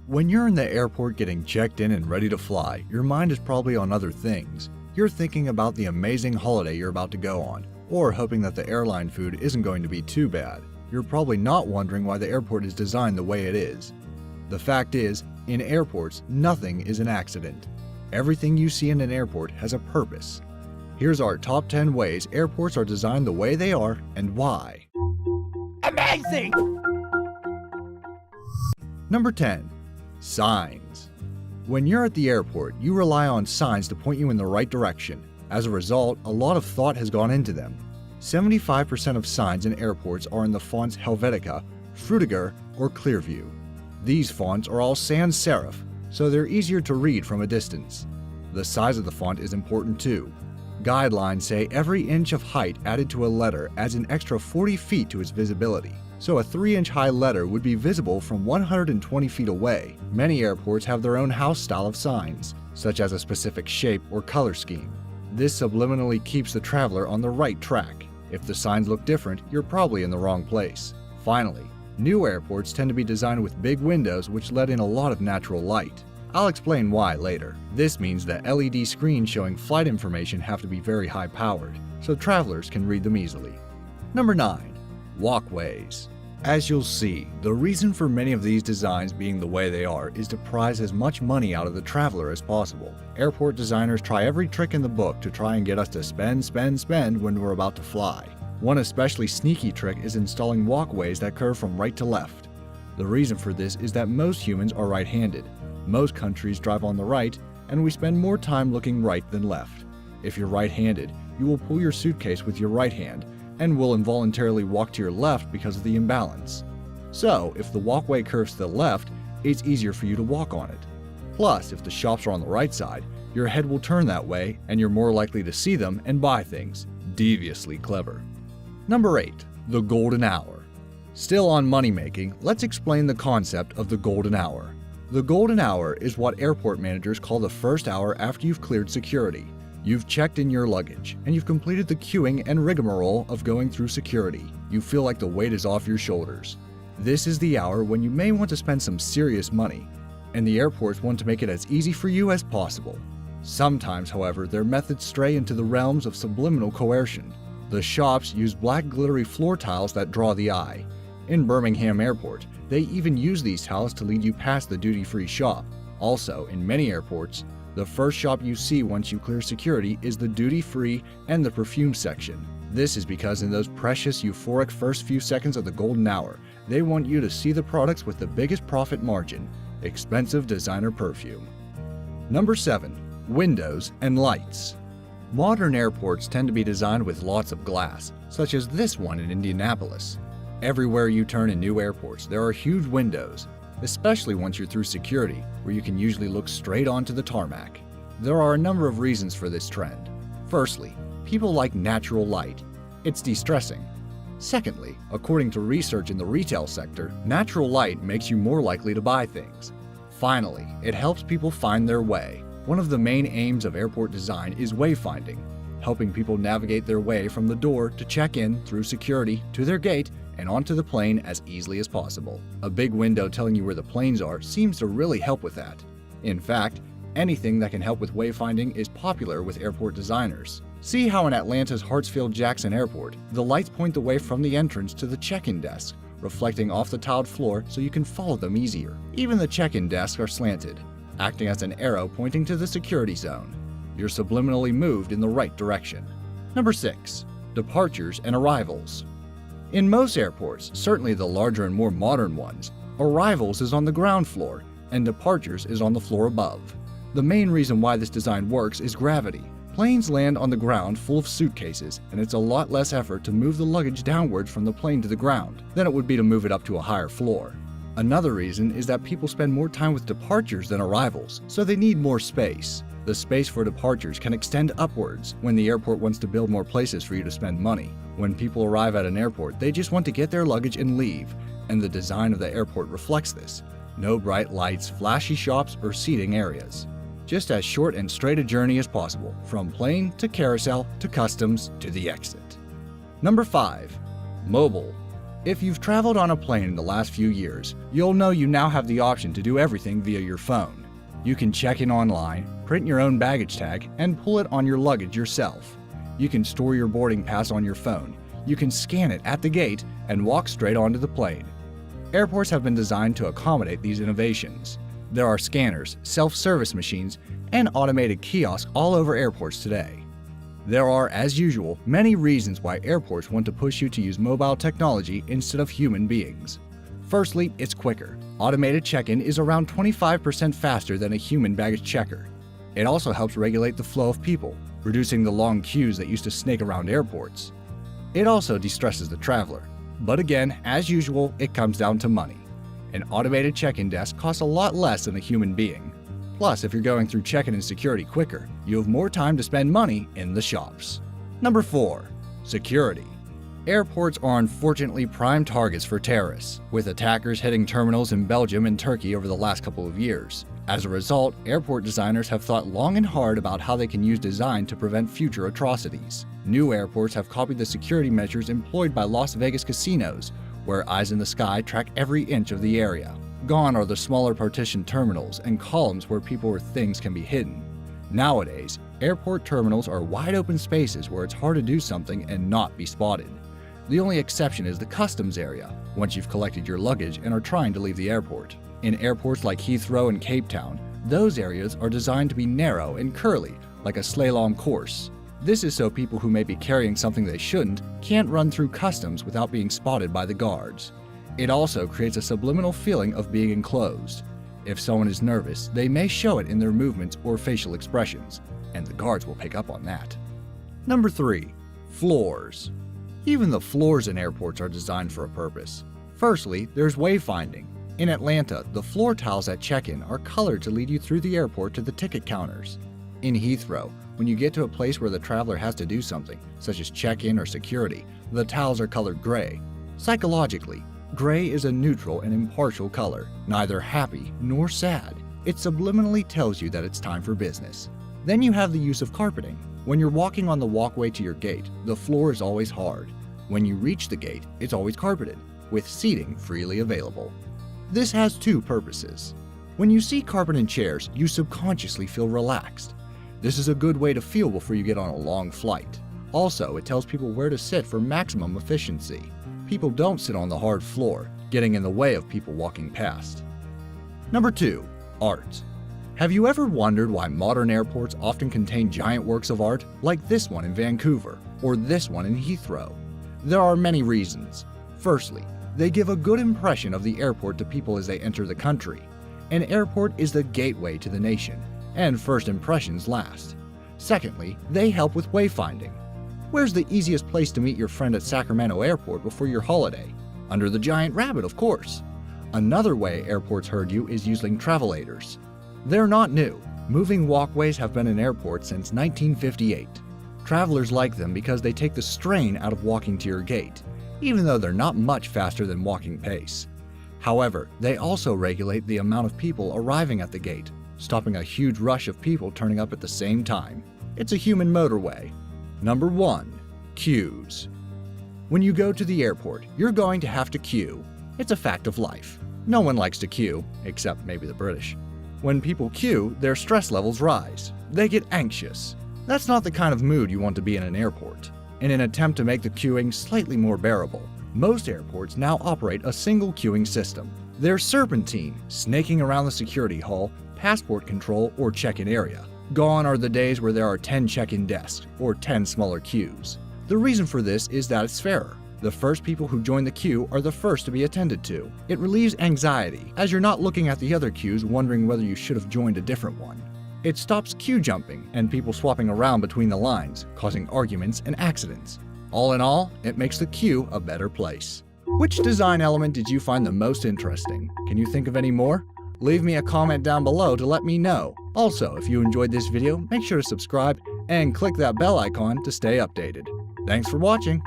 When you're in the airport getting checked in and ready to fly, your mind is probably on other things. You're thinking about the amazing holiday you're about to go on, or hoping that the airline food isn't going to be too bad. You're probably not wondering why the airport is designed the way it is. The fact is, in airports, nothing is an accident. Everything you see in an airport has a purpose. Here's our top 10 ways airports are designed the way they are and why. Amazing! Number 10. Signs. When you're at the airport, you rely on signs to point you in the right direction. As a result, a lot of thought has gone into them. 75% of signs in airports are in the fonts Helvetica, Frutiger, or Clearview. These fonts are all sans serif, so they're easier to read from a distance. The size of the font is important too. Guidelines say every inch of height added to a letter adds an extra 40 feet to its visibility. So a 3-inch high letter would be visible from 120 feet away. Many airports have their own house style of signs, such as a specific shape or color scheme. This subliminally keeps the traveler on the right track. If the signs look different, you're probably in the wrong place. Finally, new airports tend to be designed with big windows which let in a lot of natural light. I'll explain why later. This means that LED screens showing flight information have to be very high powered, so travelers can read them easily. Number 9. Walkways. As you'll see, the reason for many of these designs being the way they are is to prize as much money out of the traveler as possible. Airport designers try every trick in the book to try and get us to spend when we're about to fly. One especially sneaky trick is installing walkways that curve from right to left. The reason for this is that most humans are right-handed. Most countries drive on the right, and we spend more time looking right than left. If you're right-handed, you will pull your suitcase with your right hand, and will involuntarily walk to your left because of the imbalance. So, if the walkway curves to the left, it's easier for you to walk on it. Plus, if the shops are on the right side, your head will turn that way and you're more likely to see them and buy things. Deviously clever. Number 8. The Golden Hour. Still on money making, let's explain the concept of the Golden Hour. The Golden Hour is what airport managers call the first hour after you've cleared security. You've checked in your luggage, and you've completed the queuing and rigmarole of going through security. You feel like the weight is off your shoulders. This is the hour when you may want to spend some serious money, and the airports want to make it as easy for you as possible. Sometimes, however, their methods stray into the realms of subliminal coercion. The shops use black glittery floor tiles that draw the eye. In Birmingham Airport, they even use these tiles to lead you past the duty-free shop. Also, in many airports, the first shop you see once you clear security is the duty-free and the perfume section. This is because in those precious euphoric first few seconds of the golden hour, they want you to see the products with the biggest profit margin, expensive designer perfume. Number 7. Windows and lights. Modern airports tend to be designed with lots of glass, such as this one in Indianapolis. Everywhere you turn in new airports, there are huge windows, especially once you're through security, where you can usually look straight onto the tarmac. There are a number of reasons for this trend. Firstly, people like natural light. It's de-stressing. Secondly, according to research in the retail sector, natural light makes you more likely to buy things. Finally, it helps people find their way. One of the main aims of airport design is wayfinding, helping people navigate their way from the door to check in, through security, to their gate, and onto the plane as easily as possible. A big window telling you where the planes are seems to really help with that. In fact, anything that can help with wayfinding is popular with airport designers. See how in Atlanta's Hartsfield-Jackson Airport, the lights point the way from the entrance to the check-in desk, reflecting off the tiled floor so you can follow them easier. Even the check-in desks are slanted, acting as an arrow pointing to the security zone. You're subliminally moved in the right direction. Number 6. Departures and arrivals. In most airports, certainly the larger and more modern ones, arrivals is on the ground floor and departures is on the floor above. The main reason why this design works is gravity. Planes land on the ground full of suitcases, and it's a lot less effort to move the luggage downwards from the plane to the ground than it would be to move it up to a higher floor. Another reason is that people spend more time with departures than arrivals, so they need more space. The space for departures can extend upwards when the airport wants to build more places for you to spend money. When people arrive at an airport, they just want to get their luggage and leave, and the design of the airport reflects this. No bright lights, flashy shops, or seating areas. Just as short and straight a journey as possible, from plane to carousel to customs to the exit. Number 5. Mobile. If you've traveled on a plane in the last few years, you'll know you now have the option to do everything via your phone. You can check in online, print your own baggage tag, and pull it on your luggage yourself. You can store your boarding pass on your phone. You can scan it at the gate and walk straight onto the plane. Airports have been designed to accommodate these innovations. There are scanners, self-service machines, and automated kiosks all over airports today. There are, as usual, many reasons why airports want to push you to use mobile technology instead of human beings. Firstly, it's quicker. Automated check-in is around 25% faster than a human baggage checker. It also helps regulate the flow of people, reducing the long queues that used to snake around airports. It also de-stresses the traveler. But again, as usual, it comes down to money. An automated check-in desk costs a lot less than a human being. Plus, if you're going through check-in and security quicker, you have more time to spend money in the shops. Number 4. Security. Airports are unfortunately prime targets for terrorists, with attackers hitting terminals in Belgium and Turkey over the last couple of years. As a result, airport designers have thought long and hard about how they can use design to prevent future atrocities. New airports have copied the security measures employed by Las Vegas casinos, where eyes in the sky track every inch of the area. Gone are the smaller partitioned terminals and columns where people or things can be hidden. Nowadays, airport terminals are wide open spaces where it's hard to do something and not be spotted. The only exception is the customs area, once you've collected your luggage and are trying to leave the airport. In airports like Heathrow and Cape Town, those areas are designed to be narrow and curly, like a slalom course. This is so people who may be carrying something they shouldn't can't run through customs without being spotted by the guards. It also creates a subliminal feeling of being enclosed. If someone is nervous, they may show it in their movements or facial expressions, and the guards will pick up on that. Number 3. Floors. Even the floors in airports are designed for a purpose. Firstly, there's wayfinding. In Atlanta, the floor tiles at check-in are colored to lead you through the airport to the ticket counters. In Heathrow, when you get to a place where the traveler has to do something, such as check-in or security, the tiles are colored gray. Psychologically, gray is a neutral and impartial color, neither happy nor sad. It subliminally tells you that it's time for business. Then you have the use of carpeting. When you're walking on the walkway to your gate, the floor is always hard. When you reach the gate, it's always carpeted, with seating freely available. This has 2 purposes. When you see carpet and chairs, you subconsciously feel relaxed. This is a good way to feel before you get on a long flight. Also, it tells people where to sit for maximum efficiency. People don't sit on the hard floor, getting in the way of people walking past. Number 2. Art. Have you ever wondered why modern airports often contain giant works of art, like this one in Vancouver, or this one in Heathrow? There are many reasons. Firstly, they give a good impression of the airport to people as they enter the country. An airport is the gateway to the nation, and first impressions last. Secondly, they help with wayfinding. Where's the easiest place to meet your friend at Sacramento Airport before your holiday? Under the Giant Rabbit, of course. Another way airports herd you is using travelators. They're not new. Moving walkways have been in airports since 1958. Travelers like them because they take the strain out of walking to your gate, even though they're not much faster than walking pace. However, they also regulate the amount of people arriving at the gate, stopping a huge rush of people turning up at the same time. It's a human motorway. Number 1. Queues. When you go to the airport, you're going to have to queue. It's a fact of life. No one likes to queue, except maybe the British. When people queue, their stress levels rise. They get anxious. That's not the kind of mood you want to be in an airport. In an attempt to make the queuing slightly more bearable, most airports now operate a single queuing system. There's serpentine, snaking around the security hall, passport control, or check-in area. Gone are the days where there are 10 check-in desks or 10 smaller queues. The reason for this is that it's fairer. The first people who join the queue are the first to be attended to. It relieves anxiety, as you're not looking at the other queues wondering whether you should have joined a different one. It stops queue jumping and people swapping around between the lines, causing arguments and accidents. All in all, it makes the queue a better place. Which design element did you find the most interesting? Can you think of any more? Leave me a comment down below to let me know. Also, if you enjoyed this video, make sure to subscribe and click that bell icon to stay updated. Thanks for watching.